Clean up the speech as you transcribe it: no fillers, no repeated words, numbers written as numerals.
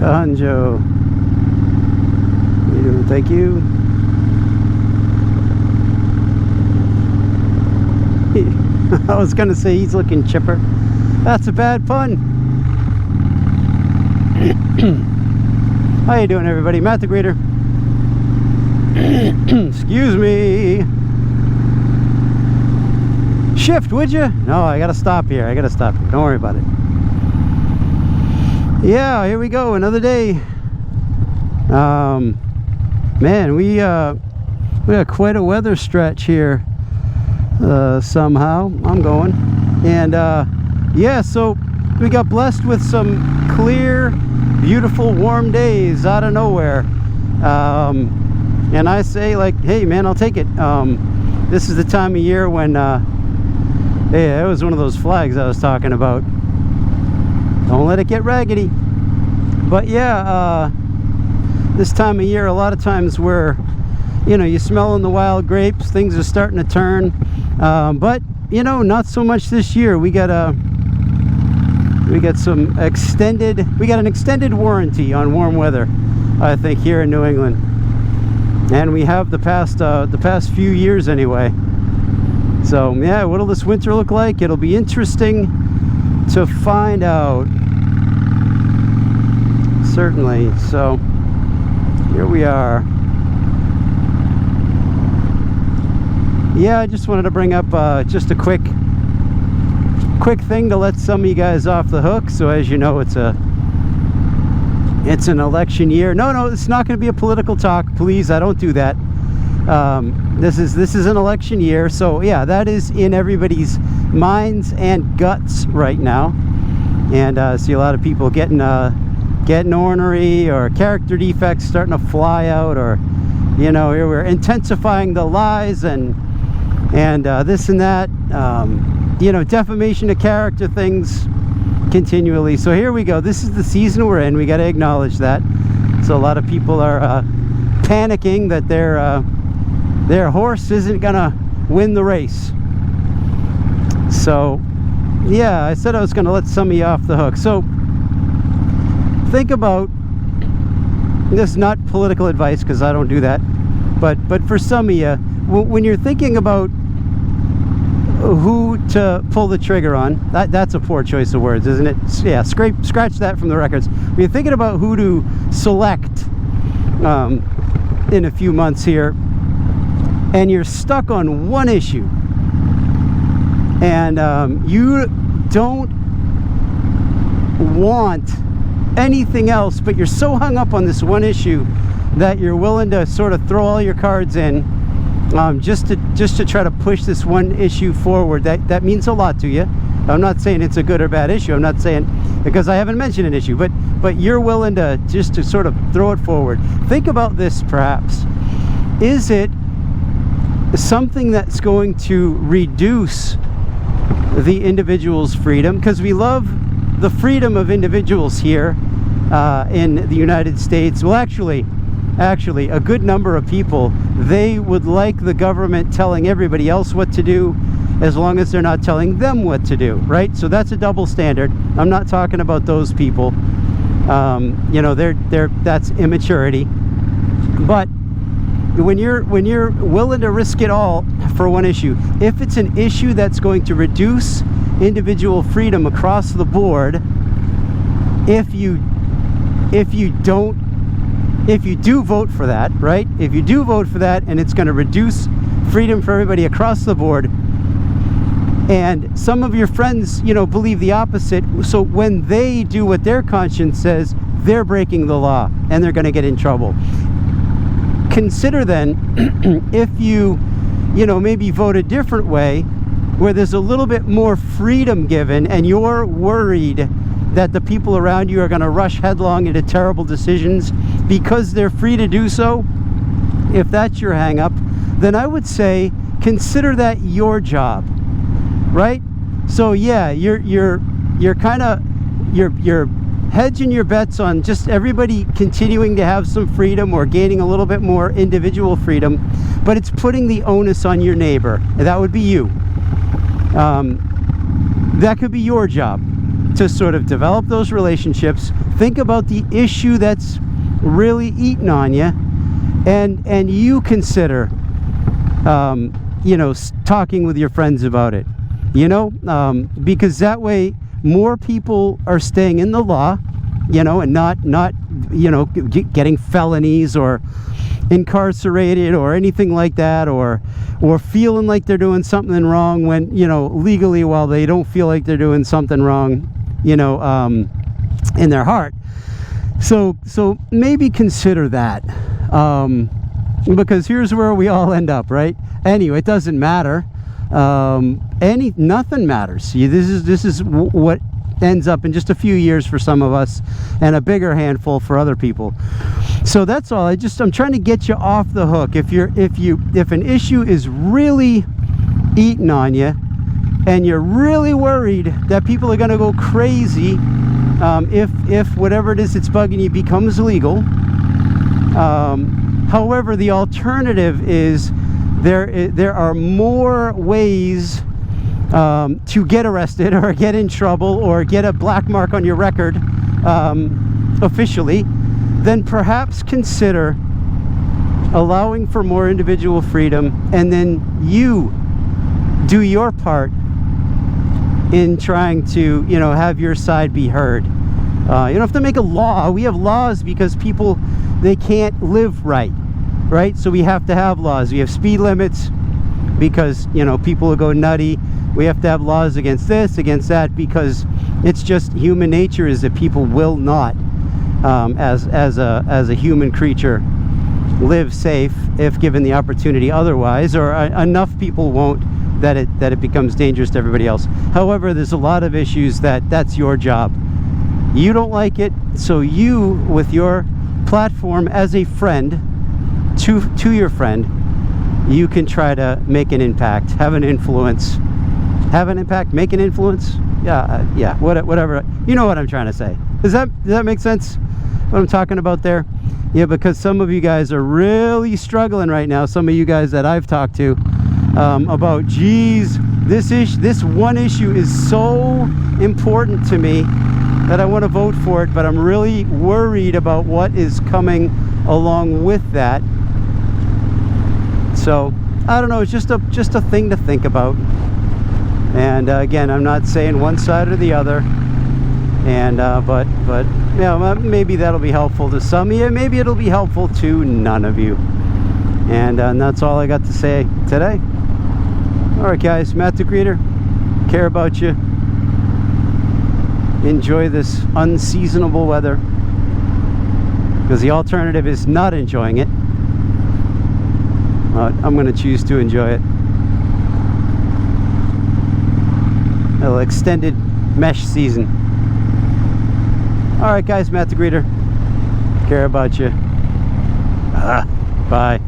Hanjo. Thank you. I was gonna say he's looking chipper. That's a bad pun. How you doing, everybody? Matt the Greeter. Excuse me. Shift, would you? No, I gotta stop here. I gotta stop here. Don't worry about it. Yeah, here we go. Another day. Man, we got quite a weather stretch here. Somehow I'm going, and yeah, so we got blessed with some clear, beautiful, warm days out of nowhere, and I say, like, hey man, I'll take it. This is the time of year when hey, it was one of those flags I was talking about. Don't let it get raggedy. But yeah, this time of year, a lot of times where, you know, you're smelling the wild grapes, things are starting to turn, but you know, not so much this year. We got an extended warranty on warm weather, I think, here in New England, and we have the past few years anyway. So yeah, what'll this winter look like? It'll be interesting to find out, certainly. So here we are. Yeah, I just wanted to bring up just a quick thing to let some of you guys off the hook. So as you know, it's an election year. No, it's not going to be a political talk, please. I don't do that. This is an election year, so yeah, that is in everybody's minds and guts right now. And I see a lot of people getting ornery, or character defects starting to fly out, or, you know, here we're intensifying the lies and this and that, you know, defamation of character things continually. So here we go. This is the season we're in. We got to acknowledge that. So a lot of people are panicking that their horse isn't gonna win the race. So yeah, I said I was gonna let some of you off the hook. So think about this, is not political advice because I don't do that, but for some of you, when you're thinking about who to pull the trigger on, that's a poor choice of words, isn't it? Yeah, scratch that from the records. When you're thinking about who to select in a few months here, and you're stuck on one issue, and you don't want anything else, but you're so hung up on this one issue that you're willing to sort of throw all your cards in, just to try to push this one issue forward. That means a lot to you. I'm not saying it's a good or bad issue. I'm not saying, because I haven't mentioned an issue, but you're willing to just to sort of throw it forward. Think about this, perhaps. Is it something that's going to reduce the individual's freedom? Because we love the freedom of individuals here in the United States. Well, actually a good number of people, they would like the government telling everybody else what to do, as long as they're not telling them what to do, right? So that's a double standard. I'm not talking about those people. You know, that's immaturity. But when you're willing to risk it all for one issue, if it's an issue that's going to reduce individual freedom across the board, if you do vote for that, right? If you do vote for that, and it's going to reduce freedom for everybody across the board, and some of your friends, you know, believe the opposite, so when they do what their conscience says, they're breaking the law and they're going to get in trouble. Consider then, if you know, maybe vote a different way, where there's a little bit more freedom given, and you're worried that the people around you are going to rush headlong into terrible decisions because they're free to do so. If that's your hang up, then I would say consider that your job, right? So yeah, you're kind of you're hedging your bets on just everybody continuing to have some freedom or gaining a little bit more individual freedom, but it's putting the onus on your neighbor, and that would be you. That could be your job. to sort of develop those relationships, think about the issue that's really eating on you, and you consider you know, talking with your friends about it, you know, because that way more people are staying in the law, you know, and not you know, getting felonies or incarcerated or anything like that, or feeling like they're doing something wrong when, you know, legally, while they don't feel like they're doing something wrong, you know, in their heart. So maybe consider that, because here's where we all end up, right? Anyway, it doesn't matter. Nothing matters. This is what ends up in just a few years for some of us, and a bigger handful for other people. So that's all. I'm trying to get you off the hook. If an issue is really eating on you, and you're really worried that people are going to go crazy if whatever it is that's bugging you becomes legal. However, the alternative is there are more ways to get arrested or get in trouble or get a black mark on your record officially. Then perhaps consider allowing for more individual freedom, and then you do your part in trying to, you know, have your side be heard. You don't have to make a law. We have laws because people, they can't live right? So we have to have laws. We have speed limits because, you know, people will go nutty. We have to have laws against this, against that, because it's just human nature is that people will not, as a human creature, live safe if given the opportunity otherwise, or enough people won't that it becomes dangerous to everybody else. However, there's a lot of issues that's your job. You don't like it, so you, with your platform as a friend to your friend, you can try to make an impact, have an influence, make an influence. Yeah, whatever. You know what I'm trying to say. Does that make sense? What I'm talking about there? Yeah, because some of you guys are really struggling right now. Some of you guys that I've talked to about, geez, this one issue is so important to me that I want to vote for it, but I'm really worried about what is coming along with that. So I don't know, it's just a thing to think about. And again, I'm not saying one side or the other, and but you know, maybe that'll be helpful to some of you, maybe it'll be helpful to none of you. And that's all I got to say today. All right, guys, Matt the Greeter, care about you. Enjoy this unseasonable weather, because the alternative is not enjoying it. I'm going to choose to enjoy it. A little extended mesh season. All right, guys, Matt the Greeter, care about you. Bye.